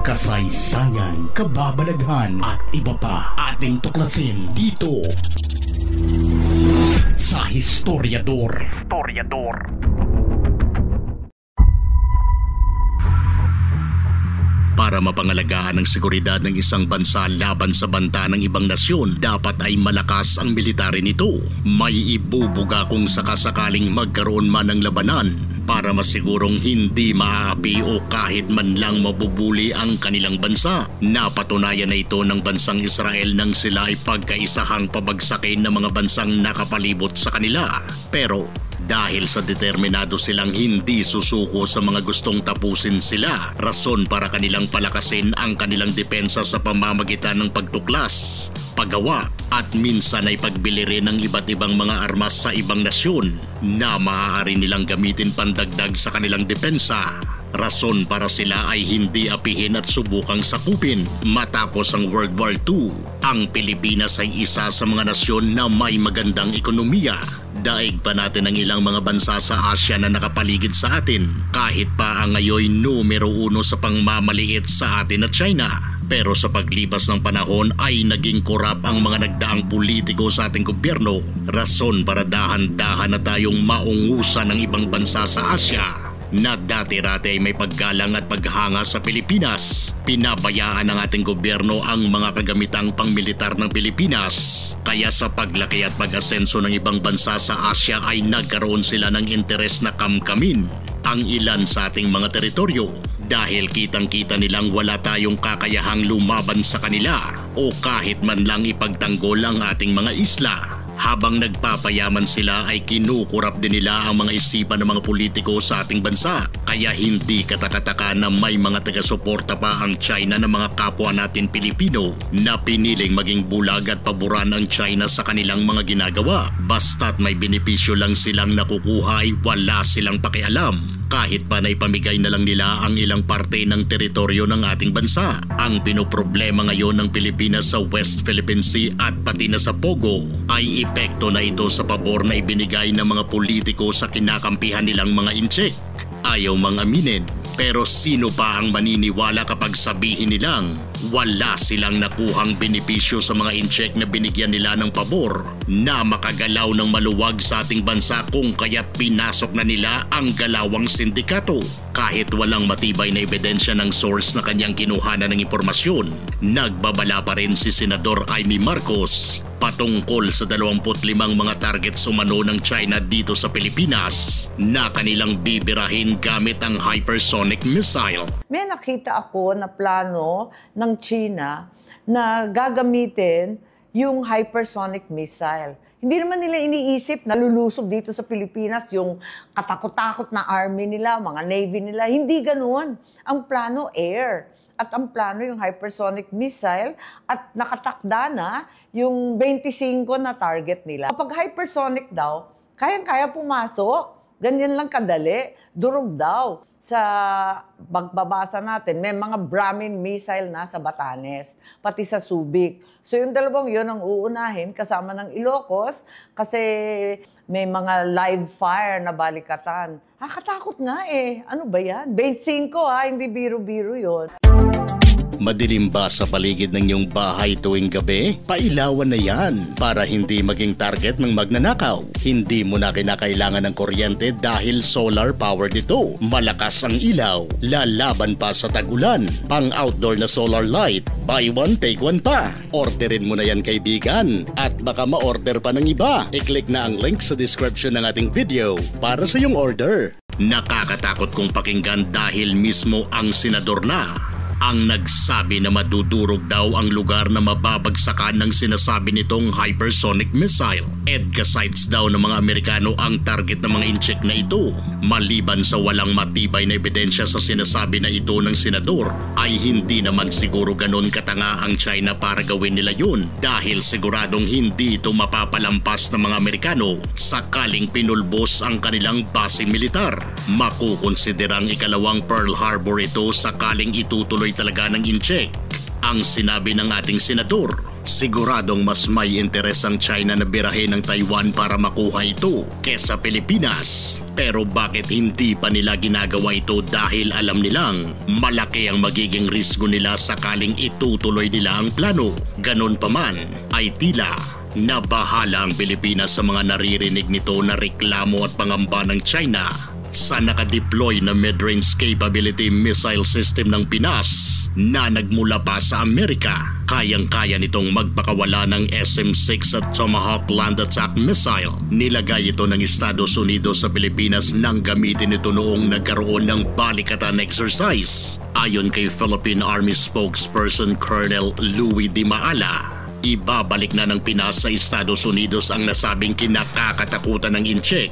kasaysayan, kababalaghan at iba pa ating tuklasin dito sa Historiador. Para mapangalagaan ang seguridad ng isang bansa laban sa banta ng ibang nasyon, dapat ay malakas ang military nito. May ibubuga kung sakasakaling magkaroon man ng labanan para masigurong hindi maaapi o kahit man lang mabubuli ang kanilang bansa. Napatunayan na ito ng bansang Israel nang sila ay pagkaisahang pabagsakin ng mga bansang nakapalibot sa kanila. Pero dahil sa determinado silang hindi susuko sa mga gustong tapusin sila, rason para kanilang palakasin ang kanilang depensa sa pamamagitan ng pagtuklas, paggawa at minsan ay pagbili rin ng iba't ibang mga armas sa ibang nasyon na maaari nilang gamitin pandagdag sa kanilang depensa. Rason para sila ay hindi apihin at subukang sakupin. Matapos ang World War II, ang Pilipinas ay isa sa mga nasyon na may magandang ekonomiya. Daig pa natin ang ilang mga bansa sa Asia na nakapaligid sa atin, kahit pa ang ngayon numero 1 sa pangmamaliit sa atin at China. Pero sa paglipas ng panahon ay naging korap ang mga nagdaang politiko sa ating gobyerno. Rason para dahan-dahan na tayong maungusan ng ibang bansa sa Asia na dati-rati ay may paggalang at paghanga sa Pilipinas. Pinabayaan ng ating gobyerno ang mga kagamitang pangmilitar ng Pilipinas. Kaya sa paglaki at pag-asenso ng ibang bansa sa Asia ay nagkaroon sila ng interes na kamkamin ang ilan sa ating mga teritoryo. Dahil kitang-kita nilang wala tayong kakayahang lumaban sa kanila o kahit man lang ipagtanggol ang ating mga isla. Habang nagpapayaman sila ay kinukurap din nila ang mga isipan ng mga politiko sa ating bansa. Kaya hindi katakataka na may mga taga-suporta pa ang China ng mga kapwa natin Pilipino na piniling maging bulag at paboran ang China sa kanilang mga ginagawa. Basta't may benepisyo lang silang nakukuha ay wala silang pakialam. Kahit pa naipamigay na lang nila ang ilang parte ng teritoryo ng ating bansa. Ang pinoproblema ngayon ng Pilipinas sa West Philippine Sea at pati na sa Pogo ay epekto na ito sa pabor na ibinigay ng mga politiko sa kinakampihan nilang mga inchik. Ayaw mang aminin, pero sino pa ang maniniwala kapag sabihin nilang wala silang nakuhang benepisyo sa mga incheck na binigyan nila ng pabor na makagalaw ng maluwag sa ating bansa kung kaya't pinasok na nila ang galawang sindikato. Kahit walang matibay na ebidensya ng source na kanyang kinuhanan ng impormasyon, nagbabala pa rin si Senador Amy Marcos patungkol sa 25 mga targets umano ng China dito sa Pilipinas na kanilang bibirahin gamit ang hypersonic missile. May nakita ako na plano ng China na gagamitin yung hypersonic missile. Hindi naman nila iniisip na lulusob dito sa Pilipinas yung katakot-takot na army nila, mga navy nila. Hindi ganoon. Ang plano, air. At ang plano yung hypersonic missile at nakatakda na yung 25 na target nila. Kapag hypersonic daw, kayang-kaya pumasok. Ganyan lang kadali. Durog daw. Sa pagbabasa natin, may mga Brahmin missile na sa Batanes, pati sa Subic. So yung dalawang yun ang uunahin kasama ng Ilocos kasi may mga live fire na balikatan. Katakot nga eh. Ano ba yan? 25 hindi biro-biro yun. Madilim ba sa paligid ng iyong bahay tuwing gabi? Pailawan na yan para hindi maging target ng magnanakaw. Hindi mo na kinakailangan ng kuryente dahil solar powered ito. Malakas ang ilaw, lalaban pa sa tag-ulan. Pang-outdoor na solar light, buy one take one pa. Orderin mo na yan kaibigan at baka ma-order pa ng iba. I-click na ang link sa description ng ating video para sa iyong order. Nakakatakot kong pakinggan dahil mismo ang senador na ang nagsabi na madudurog daw ang lugar na mababagsakan ng sinasabi nitong hypersonic missile. EDCA sites daw ng mga Amerikano ang target ng mga incheck na ito. Maliban sa walang matibay na ebidensya sa sinasabi na ito ng senador, ay hindi naman siguro ganon katanga ang China para gawin nila yun dahil siguradong hindi ito mapapalampas ng mga Amerikano sakaling pinulbos ang kanilang base militar. Makukonsiderang ikalawang Pearl Harbor ito sakaling itutuloy talaga ng incheck. Ang sinabi ng ating senador, Siguradong mas may interes ang China na birahin ng Taiwan para makuha ito kesa Pilipinas. Pero bakit hindi pa nila ginagawa ito dahil alam nilang malaki ang magiging risgo nila sakaling itutuloy nila ang plano. Ganon pa man ay tila nabahala ang Pilipinas sa mga naririnig nito na reklamo at pangamba ng China sa nakadeploy na mid-range capability missile system ng Pinas na nagmula pa sa Amerika. Kayang-kaya nitong magpakawala ng SM-6 at Tomahawk land attack missile. Nilagay ito ng Estados Unidos sa Pilipinas nang gamitin ito noong nagkaroon ng balikatan exercise. Ayon kay Philippine Army spokesperson Colonel Louis Di Maala, ibabalik na ng Pinas sa Estados Unidos ang nasabing kinakakatakutan ng incheck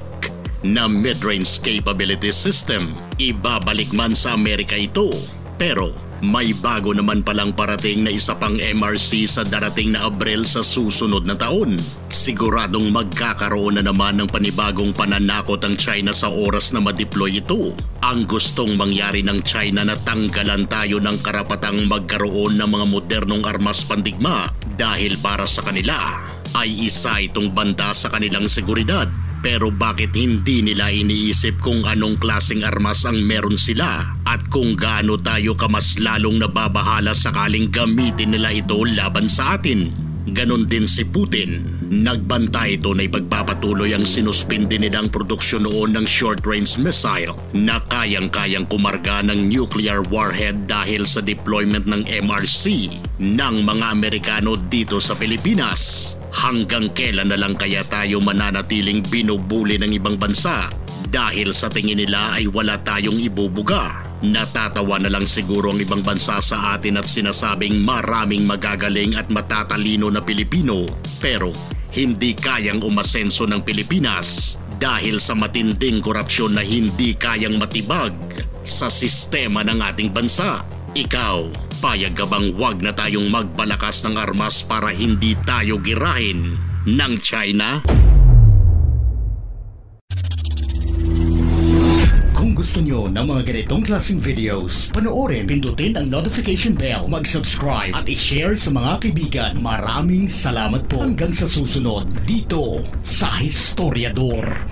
na mid-range capability system. Ibabalik man sa Amerika ito, pero may bago naman palang parating na isa pang MRC sa darating na Abril sa susunod na taon. Siguradong magkakaroon na naman ng panibagong pananakot ang China sa oras na ma-deploy ito. Ang gustong mangyari ng China na tanggalan tayo ng karapatang magkaroon ng mga modernong armas pandigma dahil para sa kanila ay isa itong banta sa kanilang seguridad. Pero bakit hindi nila iniisip kung anong klaseng armas ang meron sila at kung gaano tayo kamas lalong nababahala sakaling gamitin nila ito laban sa atin? Ganon din si Putin. Nagbanta ito na ipagpapatuloy ang sinuspindi nilang produksyon noon ng short-range missile na kayang-kayang kumarga ng nuclear warhead dahil sa deployment ng MRC ng mga Amerikano dito sa Pilipinas. Hanggang kailan na lang kaya tayo mananatiling binubuli ng ibang bansa dahil sa tingin nila ay wala tayong ibubuga? Natatawa na lang siguro ang ibang bansa sa atin at sinasabing maraming magagaling at matatalino na Pilipino, pero hindi kayang umasenso ng Pilipinas dahil sa matinding korupsyon na hindi kayang matibag sa sistema ng ating bansa. Ikaw, payag ka bang wag na tayong magpalakas ng armas para hindi tayo girahin ng China? Kung gusto nyo ng mga ganitong klaseng videos, panoorin, pindutin ang notification bell, mag-subscribe at i-share sa mga kaibigan. Maraming salamat po hanggang sa susunod dito sa Historiador.